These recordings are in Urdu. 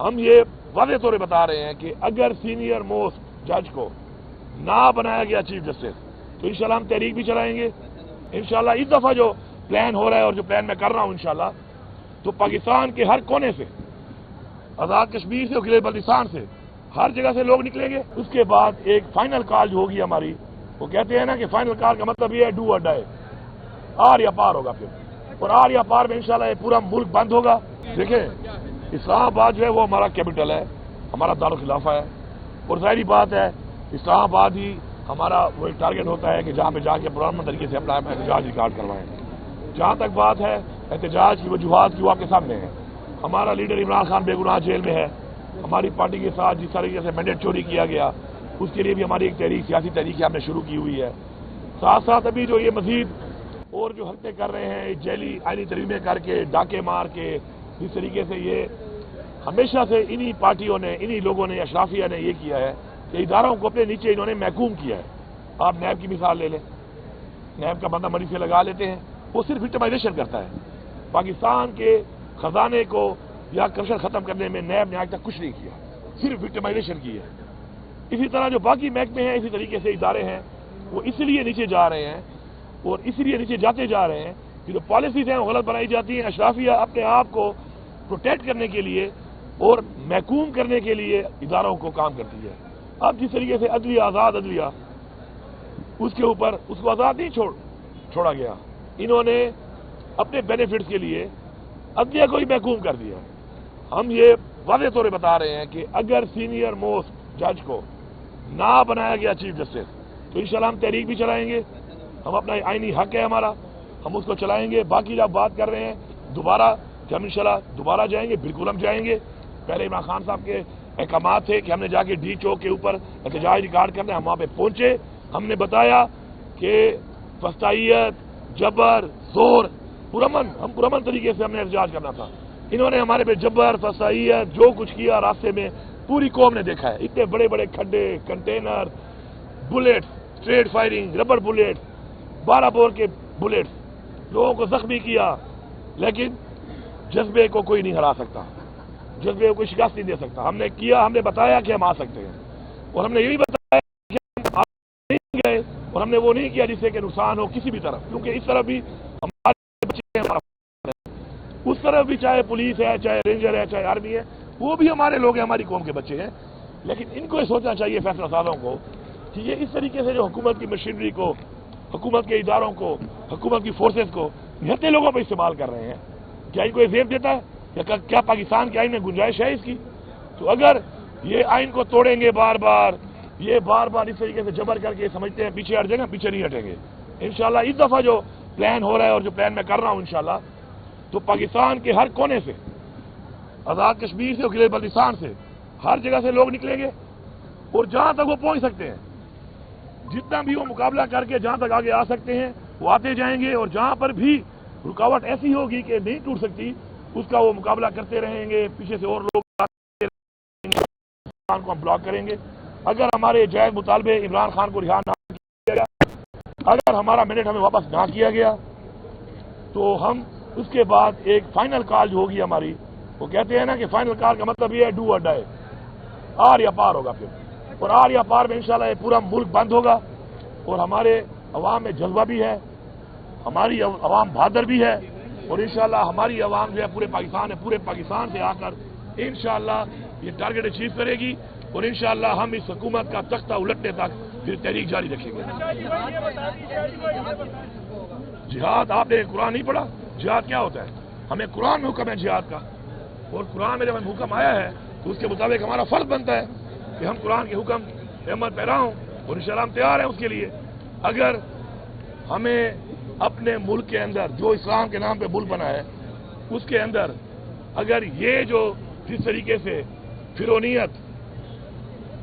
ہم یہ واضح طور پہ بتا رہے ہیں کہ اگر سینئر موسٹ جج کو نہ بنایا گیا چیف جسٹس تو انشاءاللہ ہم تحریک بھی چلائیں گے. انشاءاللہ اس دفعہ جو پلان ہو رہا ہے اور جو پلان میں کر رہا ہوں انشاءاللہ تو پاکستان کے ہر کونے سے، آزاد کشمیر سے اور گلگت بلتستان سے، ہر جگہ سے لوگ نکلیں گے. اس کے بعد ایک فائنل کال جو ہوگی ہماری، وہ کہتے ہیں نا کہ فائنل کال کا مطلب یہ ہے ڈو اور ڈائی، آر یا پار ہوگا پھر. اور آر یا پار میں انشاءاللہ یہ پورا ملک بند ہوگا. دیکھیں اسلام آباد جو ہے وہ ہمارا کیپٹل ہے، ہمارا دارالخلافہ ہے، اور ظاہری بات ہے اسلام آباد ہی ہمارا وہ ایک ٹارگٹ ہوتا ہے کہ جہاں پہ جا کے پرامن طریقے سے اپنا احتجاج ریکارڈ کروائیں. جہاں تک بات ہے احتجاج کی وجوہات کی، وہ آپ کے سامنے ہے. ہمارا لیڈر عمران خان بے گناہ جیل میں ہے. ہماری پارٹی کے ساتھ جس طریقے سے مینڈیٹ چوری کیا گیا اس کے لیے بھی ہماری ایک تحریک، سیاسی تحریک ہم نے شروع کی ہوئی ہے. ساتھ ساتھ ابھی جو یہ مزید اور جو حرکتیں کر رہے ہیں جیلی آئینی ترمیمیں کر کے، ڈاکے مار کے، جس طریقے سے یہ ہمیشہ سے انہی پارٹیوں نے، انہی لوگوں نے، اشرافیہ نے یہ کیا ہے کہ اداروں کو اپنے نیچے انہوں نے محکوم کیا ہے. آپ نیب کی مثال لے لیں، نیب کا بندہ مری سے لگا لیتے ہیں، وہ صرف وکٹمائزیشن کرتا ہے. پاکستان کے خزانے کو یا کرپشن ختم کرنے میں نیب نے آج تک کچھ نہیں کیا، صرف وکٹمائزیشن کی ہے. اسی طرح جو باقی محکمے ہیں، اسی طریقے سے ادارے ہیں، وہ اس لیے نیچے جا رہے ہیں اور اس لیے نیچے جاتے جا رہے ہیں کہ جو پالیسیز ہیں وہ غلط بنائی جاتی ہیں. اشرافیہ اپنے آپ کو پروٹیکٹ کرنے کے لیے اور محکوم کرنے کے لیے اداروں کو کام کرتی ہے. اب جس طریقے سے عدلیہ، آزاد عدلیہ، اس کے اوپر اس کو آزاد نہیں چھوڑا گیا، انہوں نے اپنے بینیفٹس کے لیے عدلیہ کو ہی محکوم کر دیا. ہم یہ واضح طور پہ بتا رہے ہیں کہ اگر سینئر موسٹ جج کو نہ بنایا گیا چیف جسٹس تو انشاءاللہ ہم تحریک بھی چلائیں گے. ہم اپنا آئینی حق ہے ہمارا، ہم اس کو چلائیں گے. باقی جب بات کر رہے ہیں دوبارہ کہ ہم انشاءاللہ دوبارہ جائیں گے، بالکل ہم جائیں گے. پہلے عمران خان صاحب کے احکامات تھے کہ ہم نے جا کے ڈی چوک کے اوپر احتجاج ریکارڈ کرنا ہے. ہم وہاں پہ پہنچے، ہم نے بتایا کہ فسطائیت، جبر، زور، ہم پرامن طریقے سے ہم نے احتجاج کرنا تھا. انہوں نے ہمارے پہ جبر، فسطائیت، جو کچھ کیا راستے میں پوری قوم نے دیکھا ہے. اتنے بڑے بڑے کھڈے، container, bullets, street firing, rubber bullets, 12 bore کے بلیٹس، لوگوں کو زخمی کیا. لیکن جذبے کو کوئی نہیں ہرا سکتا، جذبے کو کوئی شکست نہیں دے سکتا. ہم نے کیا، ہم نے بتایا کہ ہم آ سکتے ہیں، اور ہم نے یہ بھی بتایا کہ ہم نہیں گئے، اور ہم نے وہ نہیں کیا جس سے کہ نقصان ہو کسی بھی طرف، کیونکہ اس طرف بھی ہمارے بچے ہیں، اس طرف بھی چاہے پولیس ہے، چاہے رینجر ہے، چاہے آرمی ہے، وہ بھی ہمارے لوگ ہیں، ہماری قوم کے بچے ہیں. لیکن ان کو یہ سوچنا چاہیے فیصلہ سازوں کو کہ یہ اس طریقے سے جو حکومت کی مشینری کو، حکومت کے اداروں کو، حکومت کی فورسز کو نہتے لوگوں پہ استعمال کر رہے ہیں، کیا ان کو یہ زیب دیتا ہے؟ کیا پاکستان کے آئین میں گنجائش ہے اس کی؟ تو اگر یہ آئین کو توڑیں گے بار بار اس طریقے سے جبر کر کے سمجھتے ہیں پیچھے ہٹ جائیں گے، پیچھے نہیں ہٹیں گے. انشاءاللہ اس دفعہ جو پلان ہو رہا ہے اور جو پلان میں کر رہا ہوں انشاءاللہ تو پاکستان کے ہر کونے سے، آزاد کشمیر سے اور گلگت بلتستان سے، ہر جگہ سے لوگ نکلیں گے اور جہاں تک وہ پہنچ سکتے ہیں، جتنا بھی وہ مقابلہ کر کے جہاں تک آگے آ سکتے ہیں وہ آتے جائیں گے. اور جہاں پر بھی رکاوٹ ایسی ہوگی کہ نہیں ٹوٹ سکتی اس کا وہ مقابلہ کرتے رہیں گے. پیچھے سے اور لوگ عمران کو ہم بلاک کریں گے. اگر ہمارے جائز مطالبے عمران خان کو رہا نہ کیا گیا، اگر ہمارا مینڈیٹ ہمیں واپس نہ کیا گیا تو ہم اس کے بعد ایک فائنل کال جو ہوگی ہماری، وہ کہتے ہیں نا کہ فائنل کال کا مطلب یہ ہے ڈو اور ڈائی، آر یا پار ہوگا پھر. اور آر یا پار میں انشاءاللہ یہ پورا ملک بند ہوگا. اور ہمارے عوام میں جذبہ بھی ہے، ہماری عوام بہادر بھی ہے، اور انشاءاللہ ہماری عوام جو ہے پورے پاکستان ہے، پورے پاکستان سے آ کر انشاءاللہ یہ ٹارگٹ اچیو کرے گی. اور انشاءاللہ ہم اس حکومت کا تختہ الٹنے تک پھر تحریک جاری رکھیں گے. جہاد، آپ نے قرآن نہیں پڑھا؟ جہاد کیا ہوتا ہے؟ ہمیں قرآن میں حکم ہے جہاد کا، اور قرآن میں جب ہمیں حکم آیا ہے تو اس کے مطابق ہمارا فرض بنتا ہے کہ ہم قرآن کے حکم پہ عمل پیرا ہوں، اور انشاءاللہ ہم تیار ہیں اس کے لیے. اگر ہمیں اپنے ملک کے اندر جو اسلام کے نام پہ ملک بنا ہے اس کے اندر اگر یہ جو جس طریقے سے فرونیت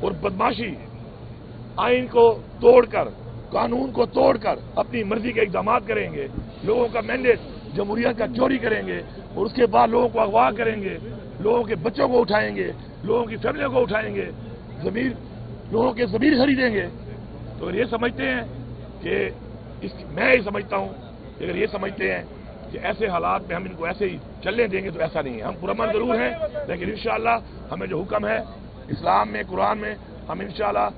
اور بدماشی، آئین کو توڑ کر، قانون کو توڑ کر اپنی مرضی کے اقدامات کریں گے، لوگوں کا مینڈیٹ جمہوریت کا چوری کریں گے، اور اس کے بعد لوگوں کو اغوا کریں گے، لوگوں کے بچوں کو اٹھائیں گے، لوگوں کی فیملیوں کو اٹھائیں گے، لوگوں کے ضمیر خریدیں گے، تو اگر یہ سمجھتے ہیں کہ میں یہ سمجھتا ہوں کہ اگر یہ سمجھتے ہیں کہ ایسے حالات میں ہم ان کو ایسے ہی چلنے دیں گے تو ایسا نہیں ہے. ہم پرامن ضرور ہیں لیکن انشاءاللہ ہمیں جو حکم ہے اسلام میں قرآن میں ہم انشاءاللہ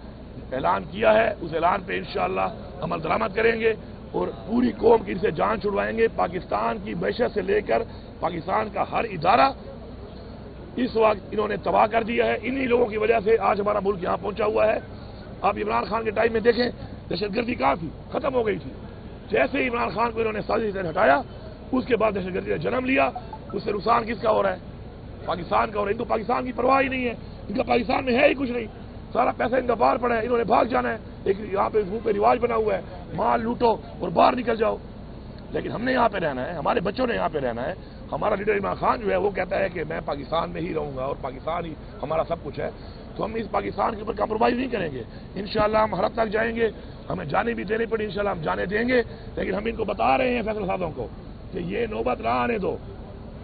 اعلان کیا ہے اس اعلان پہ انشاءاللہ عمل درآمد کریں گے اور پوری قوم کی ان سے جان چھڑوائیں گے. پاکستان کی معیشت سے لے کر پاکستان کا ہر ادارہ اس وقت انہوں نے تباہ کر دیا ہے. انہی لوگوں کی وجہ سے آج ہمارا ملک یہاں پہنچا ہوا ہے. اب عمران خان کے ٹائم میں دیکھیں دہشت گردی کہاں تھی, ختم ہو گئی تھی. جیسے ہی عمران خان کو انہوں نے سازش سے ہٹایا اس کے بعد دہشت گردی نے جنم لیا. اس سے نقصان کس کا ہو رہا ہے؟ پاکستان کا ہو رہا ہے. ان کو پاکستان کی پرواہ ہی نہیں ہے, ان کا پاکستان میں ہے ہی کچھ نہیں. سارا پیسہ ان کا باہر پڑا ہے, انہوں نے بھاگ جانا ہے. ایک یہاں پہ منہ پہ رواج بنا ہوا ہے مال لوٹو اور باہر نکل جاؤ. لیکن ہم نے یہاں پہ رہنا ہے, ہمارے بچوں نے یہاں پہ رہنا ہے. ہمارا لیڈر عمران خان جو ہے وہ کہتا ہے کہ میں پاکستان میں ہی رہوں گا اور پاکستان ہی ہمارا سب کچھ ہے. تو ہم اس پاکستان کے اوپر کمپرومائز نہیں کریں گے. انشاءاللہ ہم حرب تک جائیں گے, ہمیں جانے بھی دینی پڑی انشاءاللہ ہم جانے دیں گے. لیکن ہم ان کو بتا رہے ہیں فیصلہ سازوں کو کہ یہ نوبت نہ آنے دو,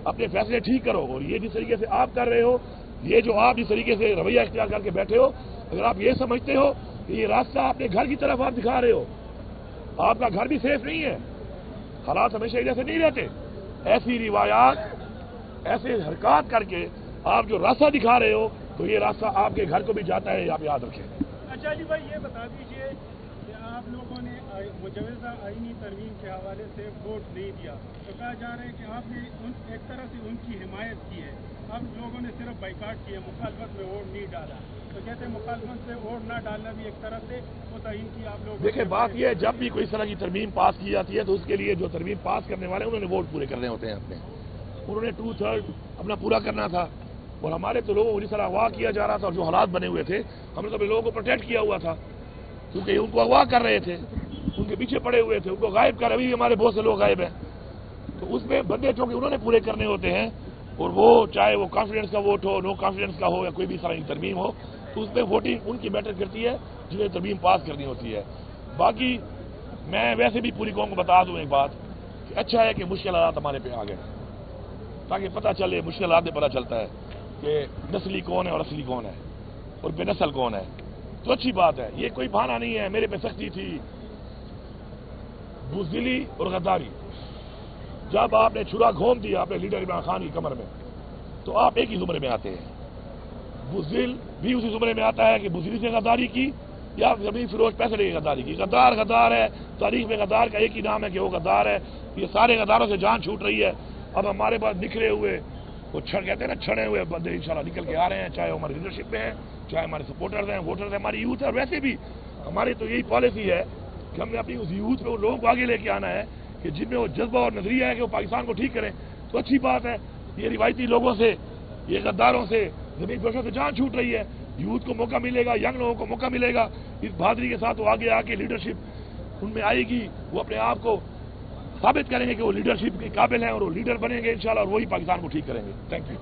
اپنے فیصلے ٹھیک کرو. اور یہ جس طریقے سے آپ کر رہے ہو, یہ جو آپ جس طریقے سے رویہ اختیار کر کے بیٹھے ہو, اگر آپ یہ سمجھتے ہو کہ یہ راستہ اپنے گھر کی طرف آپ دکھا رہے ہو, آپ کا گھر بھی سیف نہیں ہے. حالات ہمیشہ ایسے نہیں رہتے. ایسی روایات ایسے حرکات کر کے آپ جو راستہ دکھا رہے ہو تو یہ راستہ آپ کے گھر کو بھی جاتا ہے, آپ یاد رکھیں. اچھا علی بھائی یہ بتا دیجئے کہ آپ لوگوں نے مجوزہ آئینی ترمیم کے حوالے سے ووٹ نہیں دیا تو کہا جا رہا ہے کہ آپ نے ایک طرح سے ان کی حمایت کی ہے. اب لوگوں نے صرف بائیکاٹ کیا, مخالفت میں ووٹ نہیں ڈالا. تو کہتے ہیں مخالفت سے ووٹ نہ ڈالنا بھی ایک طرح سے وہ تعین کی آپ لوگ. دیکھیں بات یہ ہے جب بھی کوئی اس طرح کی ترمیم پاس کی جاتی ہے تو اس کے لیے جو ترمیم پاس کرنے والے ہیں انہوں نے ووٹ پورے کرنے ہوتے ہیں اپنے. انہوں نے 2/3 اپنا پورا کرنا تھا. اور ہمارے تو لوگوں کو جس طرح اغوا کیا جا رہا تھا اور جو حالات بنے ہوئے تھے ہم نے تو اپنے لوگوں کو پروٹیکٹ کیا ہوا تھا کیونکہ ان کو اغوا کر رہے تھے, ان کے پیچھے پڑے ہوئے تھے, ان کو غائب کر. ابھی ہمارے بہت سے لوگ غائب ہیں. تو اس میں بندے چونکہ انہوں نے پورے کرنے ہوتے ہیں اور وہ چاہے وہ کانفیڈنس کا ووٹ ہو, نو کانفیڈنس کا ہو یا کوئی بھی اس طرح کی ترمیم ہو تو اس میں ووٹنگ ان کی میٹر کرتی ہے جنہیں ترمیم پاس کرنی ہوتی ہے. باقی میں ویسے بھی پوری قوم کو بتا دوں ایک بات کہ اچھا ہے کہ مشکل حالات ہمارے پہ آ گئے تاکہ پتہ چلے, مشکل حالات میں پتہ چلتا ہے کہ نسلی کون ہے اور اصلی کون ہے اور بے نسل کون ہے. تو اچھی بات ہے, یہ کوئی بہانہ نہیں ہے. میرے پہ سختی تھی, بزدلی اور غداری. جب آپ نے چھرا گھوم دیا اپنے لیڈر عمران خان کی کمر میں تو آپ ایک ہی زمرے میں آتے ہیں. بزدل بھی اسی زمرے میں آتا ہے کہ بزدلی سے غداری کی یا زمین فروش پیسے لے کے غداری کی. غدار غدار ہے. تاریخ میں غدار کا ایک ہی نام ہے کہ وہ غدار ہے. یہ سارے غداروں سے جان چھوٹ رہی ہے. اب ہمارے پاس نکھرے ہوئے وہ کہتے ہیں نا چھڑے ہوئے بندے انشاءاللہ نکل کے آ رہے ہیں, چاہے وہ ہماری لیڈرشپ میں ہیں, چاہے ہمارے سپورٹرز ہیں, ووٹرز ہیں, ہماری یوتھ ہے. اور ویسے بھی ہماری تو یہی پالیسی ہے کہ ہم نے اپنی اس یوتھ میں ان لوگوں کو آگے لے کے آنا ہے کہ جن میں وہ جذبہ اور نظریہ ہے کہ وہ پاکستان کو ٹھیک کریں. تو اچھی بات ہے, یہ روایتی لوگوں سے, یہ غداروں سے, زمین فروشوں سے جان چھوٹ رہی ہے. یوتھ کو موقع ملے گا, ینگ لوگوں کو موقع ملے گا. اس بہادری کے ساتھ وہ آگے آ کے لیڈرشپ ان میں آئے گی, وہ اپنے آپ کو ثابت کریں گے کہ وہ لیڈرشپ کے قابل ہیں اور وہ لیڈر بنیں گے انشاءاللہ, اور وہی پاکستان کو ٹھیک کریں گے. Thank you.